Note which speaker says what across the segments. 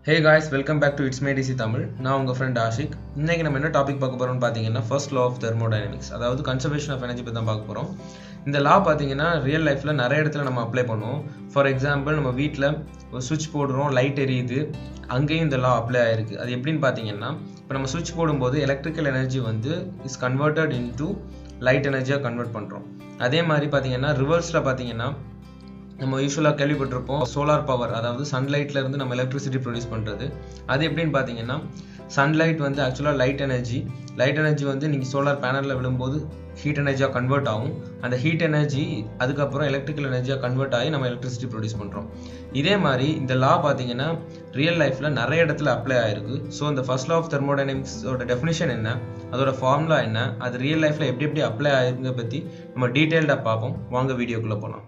Speaker 1: Hey guys, welcome back to It's Made Easy Tamil. நான் உங்க friend Ashiq. இன்னைக்கு நம்ம என்ன டாபிக் பார்க்க போறோம்னு பாத்தீங்கன்னா first law of thermodynamics. அதாவது conservation of energy பத்தி தான் பார்க்க போறோம். இந்த law பாத்தீங்கன்னா ரியல் லைஃப்ல நிறைய இடத்துல நம்ம அப்ளை பண்ணுவோம். ஃபார் எக்ஸாம்பிள் நம்ம வீட்ல ஒரு சுவிட்ச் போடுறோம், லைட் எரியுது, அங்கேயும் இந்த law அப்ளை ஆயிருக்கு. அது எப்படின்னு பாத்தீங்கன்னா இப்போ நம்ம சுவிட்ச் போடும்போது எலக்ட்ரிக்கல் எனர்ஜி வந்து இஸ் கன்வெர்ட்டட் இன்டு லைட் எனர்ஜியா கன்வெர்ட் பண்றோம். அதே மாதிரி பாத்தீங்கன்னா ரிவர்ஸ்ல பாத்தீங்கன்னா நம்ம யூஸ்வலாக கேள்விப்பட்டிருப்போம் சோலார் பவர், அதாவது சன்லைட்ல இருந்து நம்ம எலக்ட்ரிசிட்டி ப்ரொடியூஸ் பண்ணுறது. அது எப்படின்னு பார்த்தீங்கன்னா சன்லைட் வந்து ஆக்சுவலாக லைட் எனர்ஜி வந்து நீங்கள் சோலார் பேனலில் விழும்போது ஹீட் எனர்ஜியாக கன்வெர்ட் ஆகும். அந்த ஹீட் எனர்ஜி அதுக்கப்புறம் எலக்ட்ரிக்கல் எனர்ஜியாக கன்வெர்ட் ஆகி நம்ம எலக்ட்ரிசிட்டி ப்ரொடியூஸ் பண்ணுறோம். இதே மாதிரி இந்த லா பார்த்தீங்கன்னா ரியல் லைஃப்பில் நிறைய இடத்துல அப்ளை ஆயிருக்கு. ஸோ இந்த ஃபர்ஸ்ட் லா ஆஃப் தெர்மோடைனமிக்ஸோட டெஃபினிஷன் என்ன, அதோட ஃபார்முலா என்ன, அது ரியல் லைஃப்பில் எப்படி அப்ளை ஆயிருக்குங்க பற்றி நம்ம டீட்டெயில்டாக பார்ப்போம். வாங்க வீடியோக்குள்ளே போகலாம்.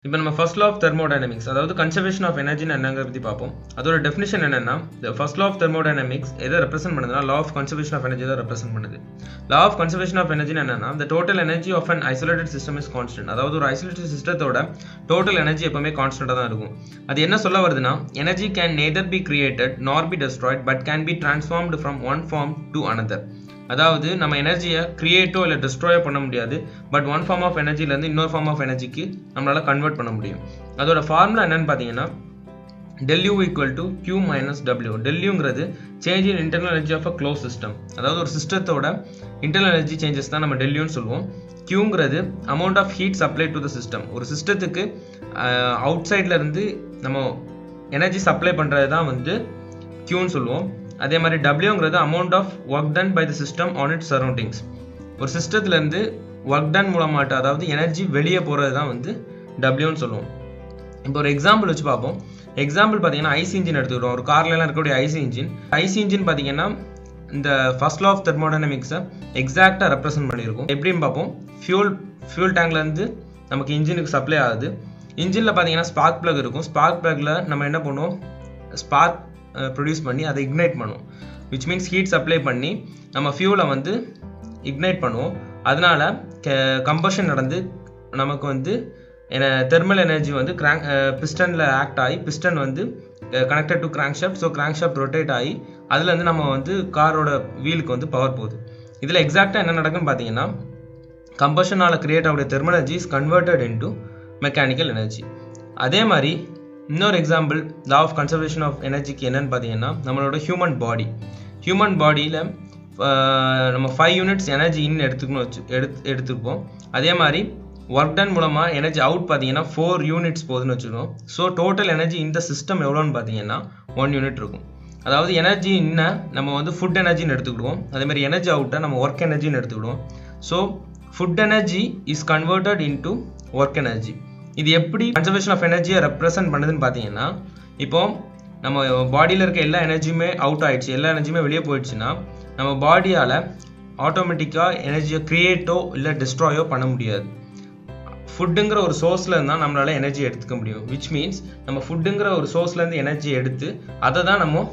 Speaker 1: இப்போ நம்ம ஃபர்ஸ்ட் லா ஆஃப் தெர்மோடைனமிக்ஸ், அதாவது கன்சர்வேஷன் ஆஃப் எனர்ஜின்னு என்னங்கிறத பற்றி பார்ப்போம். அதோட டெஃபினிஷன் என்னன்னா, ஃபர்ஸ்ட் லா ஆஃப் தெர்மோடைனமிக்ஸ் எதை ரெப்ரசென்ட் பண்ணுதுன்னா law of conservation of energy தான் ரெப்ரசென்ட் பண்ணுது. Law of conservation of energy என்னன்னா, the total energy of an isolated system is constant. அதாவது ஒரு ஐசோலேட்டட் சிஸ்டத்தோட டோட்டல் எனர்ஜி எப்பவுமே கான்ஸ்டன்டா தான் இருக்கும். அது என்ன சொல்ல வருதுன்னா, energy can neither be created nor be destroyed but can be transformed from one form to another. அதாவது நம்ம எனர்ஜியை கிரியேட்டோ இல்லை டெஸ்ட்ராயோ பண்ண முடியாது, பட் ஒன் ஃபார்ம் ஆஃப் எனர்ஜிலேருந்து இன்னொரு ஃபார்ம் ஆஃப் எனர்ஜிக்கு நம்மளால கன்வெர்ட் பண்ண முடியும். அதோட ஃபார்முலா என்னன்னு பார்த்தீங்கன்னா del U equal to Q minus W. del Uங்கிறது change in internal energy of a close system. அதாவது ஒரு சிஸ்டத்தோட இன்டர்னல் எனர்ஜி சேஞ்சஸ் தான் நம்ம del Uன்னு சொல்லுவோம். Qங்கிறது amount of heat supply to the system. ஒரு சிஸ்டத்துக்கு அவுட் சைட்ல இருந்து நம்ம எனர்ஜி சப்ளை பண்ணுறது தான் வந்து Qன்னு சொல்லுவோம். அதே மாதிரி Wங்கிறது amount of work done by the system on its surroundings. ஒரு சிஸ்டத்துலேருந்து ஒர்க் டன் மூலமாட்ட, அதாவது எனர்ஜி வெளியே போகிறது தான் வந்து Wன்னு சொல்லுவோம். இப்போ ஒரு எக்ஸாம்பிள் வச்சு பார்ப்போம். எக்ஸாம்பிள் பார்த்தீங்கன்னா ஐசி இன்ஜின் எடுத்துக்கிறோம். ஒரு கார்லாம் இருக்கக்கூடிய ஐசி இன்ஜின் பார்த்தீங்கன்னா இந்த ஃபர்ஸ்ட் லா ஆஃப் தெர்மோடைனமிக்ஸை எக்ஸாக்டாக ரெப்ரசென்ட் பண்ணியிருக்கோம். எப்படின்னு பார்ப்போம். ஃபியூல் டேங்க்லேருந்து நமக்கு இன்ஜினுக்கு சப்ளை ஆகுது. இன்ஜினில் பார்த்தீங்கன்னா ஸ்பார்க் பிளக் இருக்கும். ஸ்பார்க் பிளக்கில் நம்ம என்ன பண்ணுவோம், ஸ்பார்க் ப்ரொடியூஸ் பண்ணி அதை இக்னைட் பண்ணுவோம். விச் மீன்ஸ் ஹீட் சப்ளை பண்ணி நம்ம ஃபியூலை வந்து இக்னைட் பண்ணுவோம். அதனால கம்பஷன் நடந்து நமக்கு வந்து தெர்மல் எனர்ஜி வந்து பிஸ்டனில் ஆக்ட் ஆகி பிஸ்டன் வந்து connected to crank shaft. So crank shaft rotate ஆகி அதுலேருந்து நம்ம வந்து காரோட வீலுக்கு வந்து பவர் போகுது. இதில் எக்ஸாக்டாக என்ன நடக்குன்னு பார்த்தீங்கன்னா, கம்பஷனால் கிரியேட் ஆகிற thermal energy is converted into mechanical energy. அதே மாதிரி இன்னொரு example law of conservation of எனர்ஜிக்கு என்னன்னு பார்த்தீங்கன்னா, நம்மளோட ஹியூமன் பாடியில் நம்ம 5 யூனிட்ஸ் எனர்ஜி இன் எடுத்துப்போம். அதே மாதிரி ஒர்க் டன் மூலமாக எனர்ஜி அவுட் பார்த்தீங்கன்னா 4 யூனிட்ஸ் போகுதுன்னு வச்சுக்கோம். ஸோ டோட்டல் எனர்ஜி இந்த சிஸ்டம் எவ்வளோன்னு பார்த்தீங்கன்னா 1 யூனிட் இருக்கும். அதாவது எனர்ஜி இன்னும் நம்ம வந்து ஃபுட் எனர்ஜின்னு எடுத்துக்கிடுவோம். அதேமாதிரி எனர்ஜி அவுட்டை நம்ம ஒர்க் எனர்ஜின்னு எடுத்துக்கிடுவோம். So food energy is converted into work energy. இது எப்படி கன்சர்வேஷன் ஆஃப் எனர்ஜியை ரெப்ரசென்ட் பண்ணுதுன்னு பார்த்தீங்கன்னா, இப்போ நம்ம பாடியில் இருக்க எல்லா எனர்ஜியுமே அவுட் ஆயிடுச்சு, எல்லா எனர்ஜியுமே வெளியே போயிடுச்சுன்னா நம்ம பாடியால் ஆட்டோமேட்டிக்காக எனர்ஜியை கிரியேட்டோ இல்லை டிஸ்ட்ராயோ பண்ண முடியாது. ஃபுட்டுங்கிற ஒரு சோர்ஸில் இருந்தால் நம்மளால எனர்ஜி எடுத்துக்க முடியும். விச் மீன்ஸ் நம்ம ஃபுட்டுங்கிற ஒரு சோர்ஸ்லேருந்து எனர்ஜி எடுத்து அதை தான் நம்ம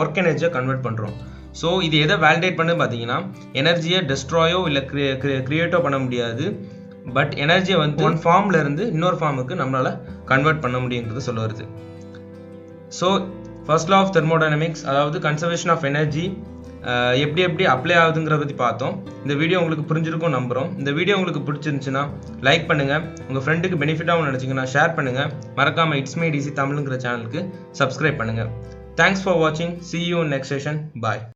Speaker 1: ஒர்க் எனர்ஜியை கன்வெர்ட் பண்ணுறோம். ஸோ இது எதை வேலிடேட் பண்ணு பார்த்தீங்கன்னா, எனர்ஜியை டெஸ்ட்ராயோ இல்லை கிரியேட்டோ பண்ண முடியாது, பட் எனர்ஜியை வந்து ஒன் ஃபார்ம்ல இருந்து இன்னொரு ஃபார்முக்கு நம்மளால கன்வெர்ட் பண்ண முடியுங்கிறது சொல்ல வருது. So first law of thermodynamics, அதாவது கன்சர்வேஷன் ஆஃப் எனர்ஜி எப்படி அப்ளை ஆகுதுங்கிறத பற்றி பார்த்தோம். இந்த வீடியோ உங்களுக்கு புரிஞ்சிருக்கும் நம்புகிறோம். இந்த வீடியோ உங்களுக்கு பிடிச்சிருந்துச்சுன்னா லைக் பண்ணுங்கள், உங்கள் ஃப்ரெண்டுக்கு பெனிஃபிட்டாகவும் நினச்சிங்கன்னா ஷேர் பண்ணுங்கள். மறக்காமல் இட்ஸ் மேட் ஈஸி தமிழ்ங்கிற சேனலுக்கு சப்ஸ்கிரைப் பண்ணுங்கள். தேங்க்ஸ் ஃபார் வாட்சிங். see you in next session. Bye.